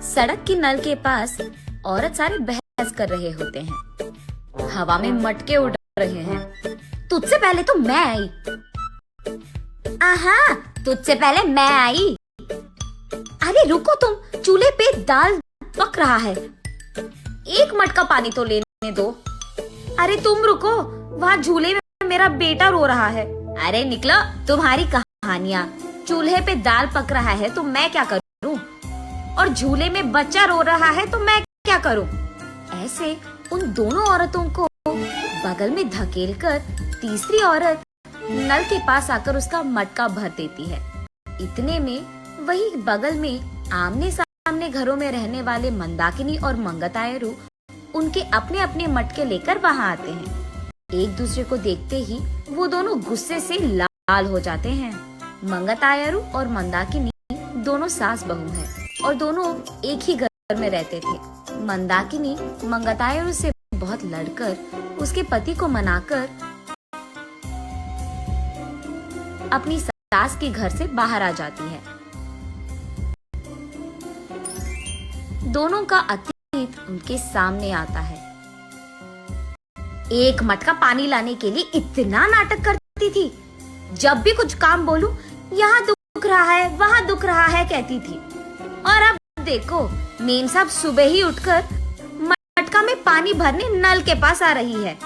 सड़क के नल के पास औरत सारे बहस कर रहे होते हैं। हवा में मटके उड़ रहे हैं। तुझसे पहले तो मैं आई। आहा, तुझसे पहले मैं आई। अरे रुको तुम, चूल्हे पे दाल पक रहा है। एक मटका पानी तो लेने दो। अरे तुम रुको, वहाँ झूले में मेरा बेटा रो रहा है। अरे निकलो, तुम्हारी कहानियाँ। चूल्हे पे दाल पक रहा है तो मैं क्या करूँ, और झूले में बच्चा रो रहा है तो मैं क्या करूँ। ऐसे उन दोनों औरतों को बगल में धकेलकर तीसरी औरत नल के पास आकर उसका मटका भर देती है। इतने में वही बगल में आमने सामने घरों में रहने वाले मंदाकिनी और मंगतायरू उनके अपने अपने मटके लेकर वहाँ आते हैं। एक दूसरे को देखते ही वो दोनों गुस्से से लाल हो जाते हैं। मंगतायरू और मंदाकिनी दोनों सास बहू हैं और दोनों एक ही घर में रहते थे। मंदाकिनी मंगतायरू से बहुत लड़कर उसके पति को मनाकर अपनी सास के घर से बाहर आ जाती है। दोनों का अतीत उनके सामने आता है। एक मटका पानी लाने के लिए इतना नाटक करती थी। जब भी कुछ काम बोलूं, यहाँ दुख रहा है, वहाँ दुख रहा है कहती थी। और अब देखो, मेम साहब सुबह ही उठकर मटका में पानी भरने नल के पास आ रही है।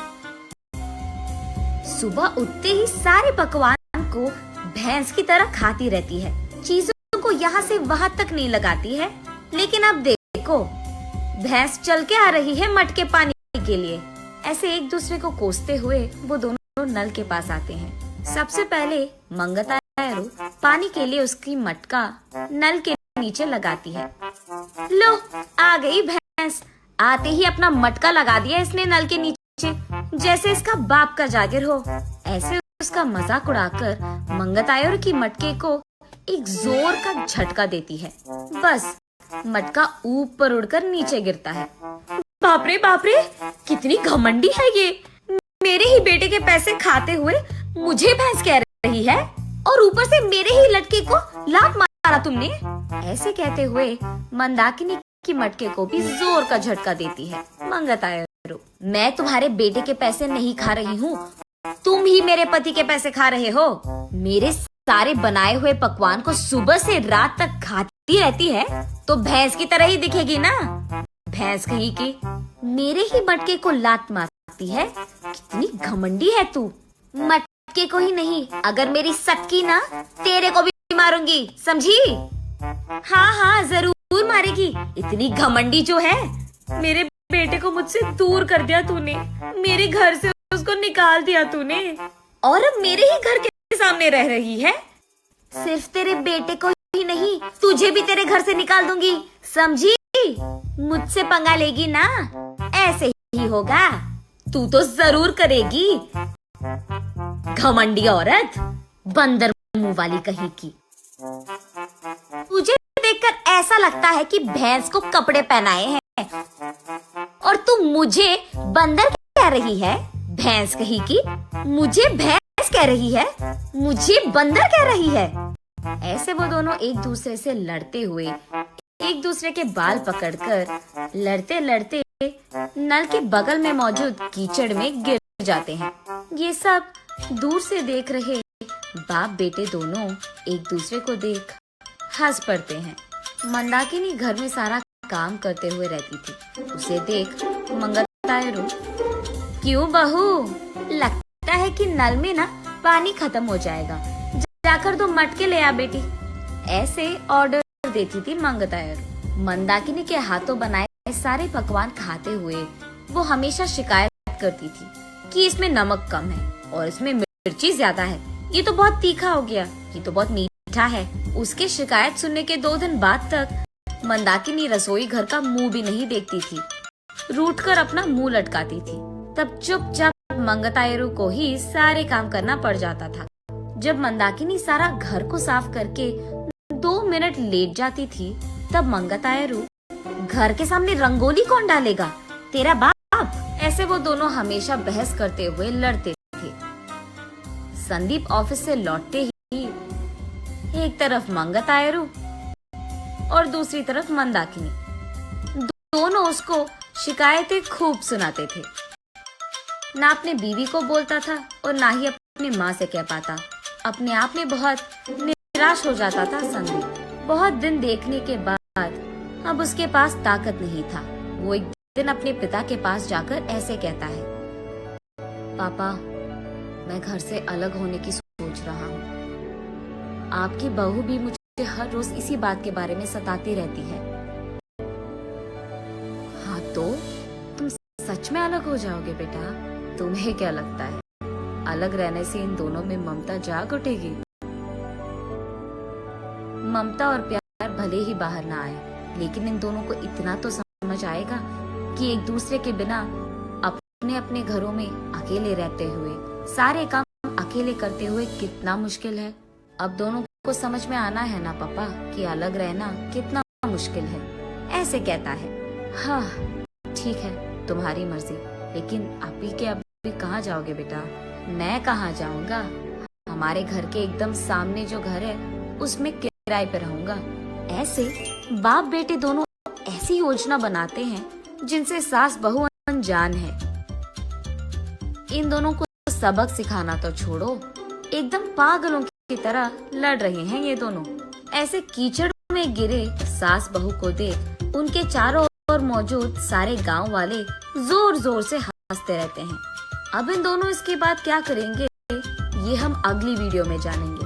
सुबह उठते ही सारे पकवान को भैंस की तरह खाती रहती है। चीजों को यहाँ से वहाँ तक नहीं लगाती है। लेकिन अब देखो, भैंस चल के आ रही है मटके पानी के लिए। ऐसे एक दूसरे को कोसते हुए वो दोनों नल के पास आते हैं। सबसे पहले मंगतायरू पानी के लिए उसकी मटका नल के नीचे लगाती है। लो, आ गई भैंस। आते ही अपना मटका लगा दिया इसने नल के नीचे, जैसे इसका बाप का जागिर हो। ऐसे उसका मजाक उड़ाकर मंगतायरू की मटके को एक जोर का झटका देती है। बस मटका ऊपर उड़कर नीचे गिरता है। बाप रे, कितनी घमंडी है ये। मेरे ही बेटे के पैसे खाते हुए मुझे भैंस कह रही है, और ऊपर से मेरे ही लड़के को लात मारा तुमने। ऐसे कहते हुए मंदाकिनी की मटके को भी जोर का झटका देती है। मंगतायरू, मैं तुम्हारे बेटे के पैसे नहीं खा रही हूँ, तुम ही मेरे पति के पैसे खा रहे हो। मेरे सारे बनाए हुए पकवान को सुबह से रात तक खाती रहती है तो भैंस की तरह ही दिखेगी ना। भैंस कहीं की मेरे ही मटके को लात मारती है। कितनी घमंडी है तू। मटके को ही नहीं, अगर मेरी सटकी ना, तेरे को भी मारूंगी, समझी? हाँ, जरूर मारेगी। इतनी घमंडी जो है। मेरे बेटे को मुझसे दूर कर दिया तूने, मेरे घर से उसको निकाल दिया तूने, और अब मेरे ही घर के सामने रह रही है। सिर्फ तेरे बेटे को ही नहीं, तुझे भी तेरे घर से निकाल दूंगी, समझी? मुझसे पंगा लेगी ना, ऐसे ही होगा। तू तो जरूर करेगी। घमंडी औरत, बंदर मुंह वाली कहीं की। तुझे देखकर ऐसा लगता है कि भैंस को कपड़े पहनाए हैं, और तू मुझे बंदर कह रही है। भैंस कहीं की मुझे भैंस कह रही है, मुझे बंदर कह रही है। ऐसे वो दोनों एक दूसरे से लड़ते हुए एक दूसरे के बाल पकड़कर लड़ते लड़ते नल के बगल में मौजूद कीचड़ में गिर जाते हैं। ये सब दूर से देख रहे बाप बेटे दोनों एक दूसरे को देख हंस पड़ते हैं। मंदाकिनी घर में सारा काम करते हुए रहती थी। उसे देख मंगतायरू, क्यों बहू, लगता है कि नल में ना पानी खत्म हो जाएगा, जाकर 2 मटके ले आ बेटी। ऐसे ऑर्डर देती थी मंगतायरू। मंदाकिनी के हाथों बनाए सारे पकवान खाते हुए वो हमेशा शिकायत करती थी कि इसमें नमक कम है और इसमें मिर्ची ज्यादा है, ये तो बहुत तीखा हो गया, ये तो बहुत मीठा है। उसके शिकायत सुनने के 2 दिन बाद तक मंदाकिनी रसोई घर का मुंह भी नहीं देखती थी, रूठ कर अपना मुंह लटकाती थी। तब चुपचाप मंगतायरू को ही सारे काम करना पड़ जाता था। जब मंदाकिनी सारा घर को साफ करके 2 मिनट लेट जाती थी, तब मंगतायरू, घर के सामने रंगोली कौन डालेगा, तेरा बाप। ऐसे वो दोनों हमेशा बहस करते हुए लड़ते थे। संदीप ऑफिस से लौटते ही एक तरफ मंगतायरू और दूसरी तरफ मंदाकिनी दोनों उसको शिकायतें खूब सुनाते थे। ना अपने बीवी को बोलता था और ना ही अपनी माँ से कह पाता। अपने आप में बहुत निराश हो जाता था संदीप। बहुत दिन देखने के बाद अब उसके पास ताकत नहीं था। वो एक दिन अपने पिता के पास जाकर ऐसे कहता है, पापा, मैं घर से अलग होने की सोच रहा हूँ। आपकी बहू भी मुझे हर रोज इसी बात के बारे में सताती रहती है। हाँ तो तुम सच में अलग हो जाओगे बेटा? तुम्हें क्या लगता है अलग रहने से इन दोनों में ममता जाग उठेगी? ममता और प्यार भले ही बाहर ना आए, लेकिन इन दोनों को इतना तो समझ आएगा कि एक दूसरे के बिना अपने अपने घरों में अकेले रहते हुए सारे काम अकेले करते हुए कितना मुश्किल है। अब दोनों को समझ में आना है ना पापा कि अलग रहना कितना मुश्किल है। ऐसे कहता है। हाँ ठीक है, तुम्हारी मर्जी, लेकिन अभी कहाँ जाओगे बेटा? मैं कहाँ जाऊंगा, हमारे घर के एकदम सामने जो घर है उसमें किराए पे रहूंगा। ऐसे बाप बेटे दोनों ऐसी योजना बनाते हैं जिनसे सास बहू अनजान है। इन दोनों को सबक सिखाना तो छोड़ो, एकदम पागलों की तरह लड़ रहे हैं ये दोनों। ऐसे कीचड़ में गिरे सास बहू को देख उनके चारों ओर मौजूद सारे गांव वाले जोर जोर से हंसते रहते हैं। अब इन दोनों इसके बाद क्या करेंगे ये हम अगली वीडियो में जानेंगे।